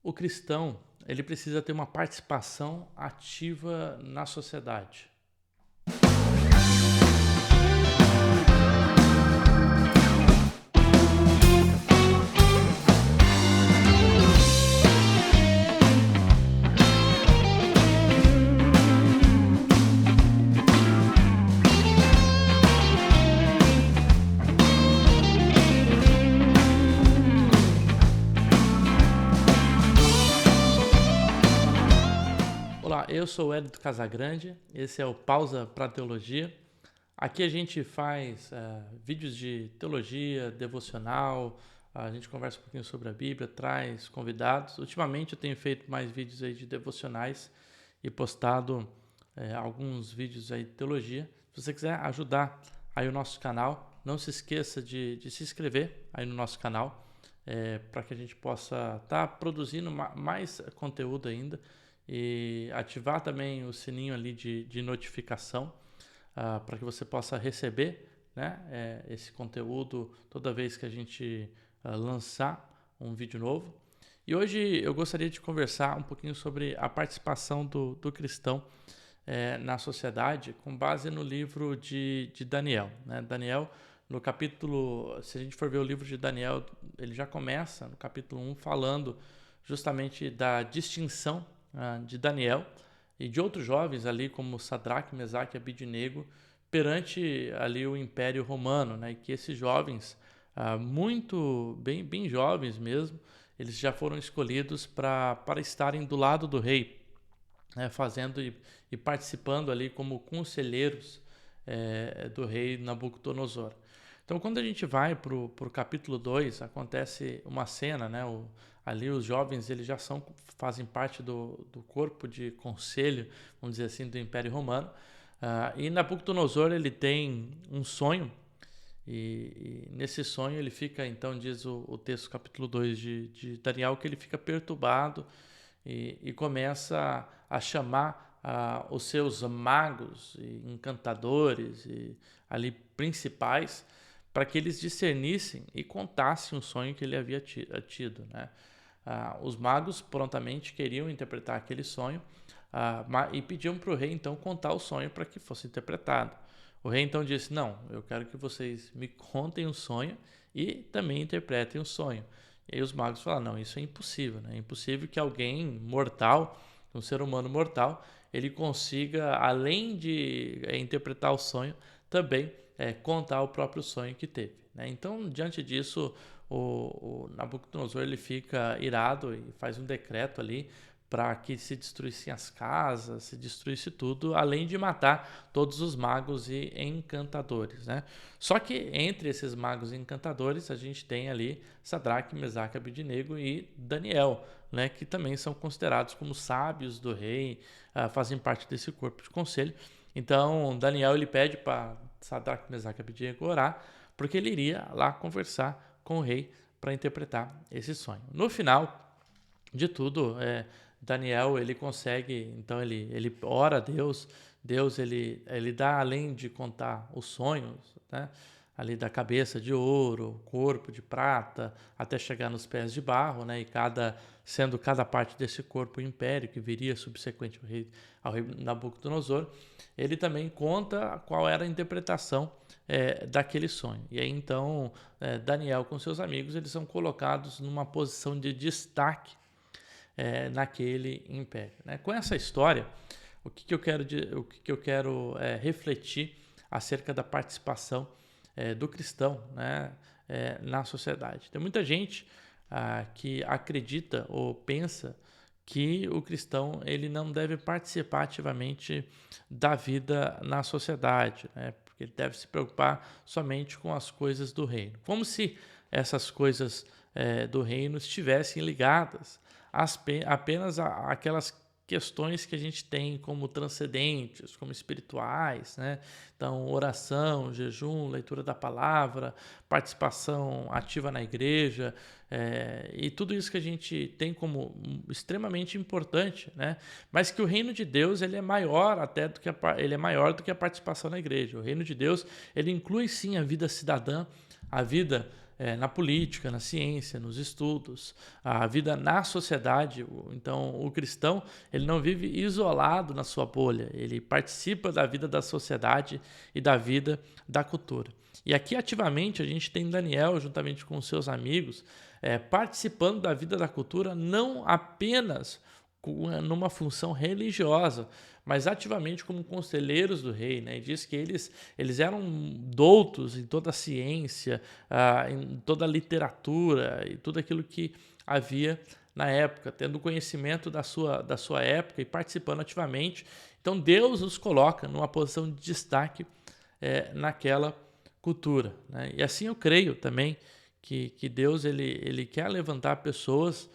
O cristão, ele precisa ter uma participação ativa na sociedade. Olá, eu sou o Hélio Casagrande, esse é o Pausa para Teologia. Aqui a gente faz vídeos de teologia, devocional, a gente conversa um pouquinho sobre a Bíblia, traz convidados. Ultimamente eu tenho feito mais vídeos aí de devocionais e postado alguns vídeos aí de teologia. Se você quiser ajudar aí o nosso canal, não se esqueça de se inscrever aí no nosso canal, para que a gente possa estar produzindo mais conteúdo ainda. E ativar também o sininho ali de notificação para que você possa receber, né, esse conteúdo toda vez que a gente lançar um vídeo novo. E hoje eu gostaria de conversar um pouquinho sobre a participação do cristão na sociedade com base no livro de Daniel, né? Daniel, no capítulo, se a gente for ver o livro de Daniel, ele já começa no capítulo 1 falando justamente da distinção de Daniel e de outros jovens ali como Sadraque, Mesaque e Abidnego perante ali o Império Romano, né? E que esses jovens, muito bem jovens mesmo, eles já foram escolhidos para estarem do lado do rei, né? Fazendo e participando ali como conselheiros do rei Nabucodonosor. Então, quando a gente vai para o capítulo 2, acontece uma cena, né? Ali os jovens eles já fazem parte do corpo de conselho, vamos dizer assim, do Império Romano. E Nabucodonosor ele tem um sonho, e nesse sonho ele fica, então diz o texto capítulo 2 de Daniel, que ele fica perturbado e começa a chamar os seus magos e encantadores e ali principais para que eles discernissem e contassem o sonho que ele havia tido, né? Os magos prontamente queriam interpretar aquele sonho e pediam para o rei então contar o sonho para que fosse interpretado. O rei então disse: não, eu quero que vocês me contem o sonho e também interpretem o sonho. E aí os magos falaram: não, isso é impossível, né? É impossível que alguém mortal, um ser humano mortal, ele consiga, além de interpretar o sonho, também contar o próprio sonho que teve, né? Então, diante disso, o Nabucodonosor ele fica irado e faz um decreto ali para que se destruíssem as casas, se destruísse tudo, além de matar todos os magos e encantadores, né? Só que entre esses magos e encantadores a gente tem ali Sadraque, Mesaque, Abidnego e Daniel, né? Que também são considerados como sábios do rei, fazem parte desse corpo de conselho. Então Daniel ele pede para Sadraque, Mesaque e Abidnego orar, porque ele iria lá conversar com o rei para interpretar esse sonho. No final de tudo, Daniel ele consegue, então ele ora a Deus, Deus ele dá, além de contar os sonhos, né, ali da cabeça de ouro, corpo de prata, até chegar nos pés de barro, né, e cada parte desse corpo o império que viria subsequente ao rei Nabucodonosor, ele também conta qual era a interpretação daquele sonho. E aí então Daniel com seus amigos eles são colocados numa posição de destaque naquele império, né? Com essa história, o que eu quero refletir acerca da participação do cristão, né, na sociedade. Tem muita gente que acredita ou pensa que o cristão ele não deve participar ativamente da vida na sociedade, né? Porque ele deve se preocupar somente com as coisas do reino, como se essas coisas do reino estivessem ligadas apenas aquelas questões que a gente tem como transcendentes, como espirituais, né? Então, oração, jejum, leitura da palavra, participação ativa na igreja, e tudo isso que a gente tem como extremamente importante, né? Mas que o reino de Deus ele é maior até do que ele é maior do que a participação na igreja. O reino de Deus ele inclui sim a vida cidadã, a vida na política, na ciência, nos estudos, a vida na sociedade. Então, o cristão, ele não vive isolado na sua bolha, ele participa da vida da sociedade e da vida da cultura. E aqui, ativamente, a gente tem Daniel, juntamente com os seus amigos, participando da vida da cultura, não apenas numa função religiosa, mas ativamente como conselheiros do rei, né? E diz que eles eram doutos em toda a ciência, em toda a literatura e tudo aquilo que havia na época, tendo conhecimento da sua época e participando ativamente. Então Deus os coloca numa posição de destaque naquela cultura, né? E assim eu creio também que Deus ele quer levantar pessoas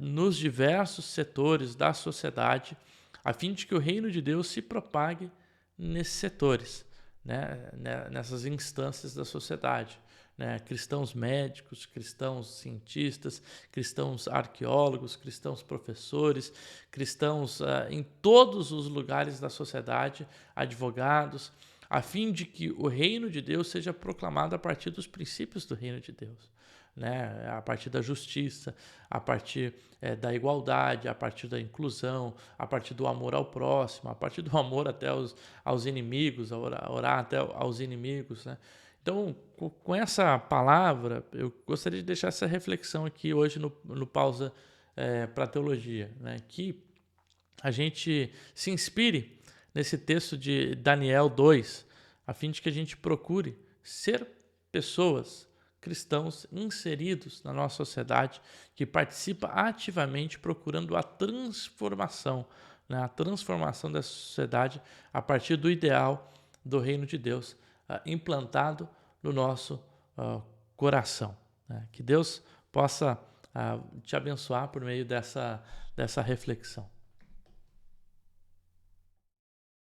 nos diversos setores da sociedade, a fim de que o reino de Deus se propague nesses setores, né? Nessas instâncias da sociedade. Né? Cristãos médicos, cristãos cientistas, cristãos arqueólogos, cristãos professores, cristãos em todos os lugares da sociedade, advogados, a fim de que o reino de Deus seja proclamado a partir dos princípios do reino de Deus. Né? A partir da justiça, a partir da igualdade, a partir da inclusão, a partir do amor ao próximo, a partir do amor até aos inimigos, orar até aos inimigos. Né? Então, com essa palavra, eu gostaria de deixar essa reflexão aqui hoje no Pausa para a Teologia, né? Que a gente se inspire nesse texto de Daniel 2, a fim de que a gente procure ser pessoas, cristãos inseridos na nossa sociedade, que participa ativamente procurando a transformação, né? A transformação dessa sociedade a partir do ideal do reino de Deus implantado no nosso coração. Né? Que Deus possa te abençoar por meio dessa reflexão.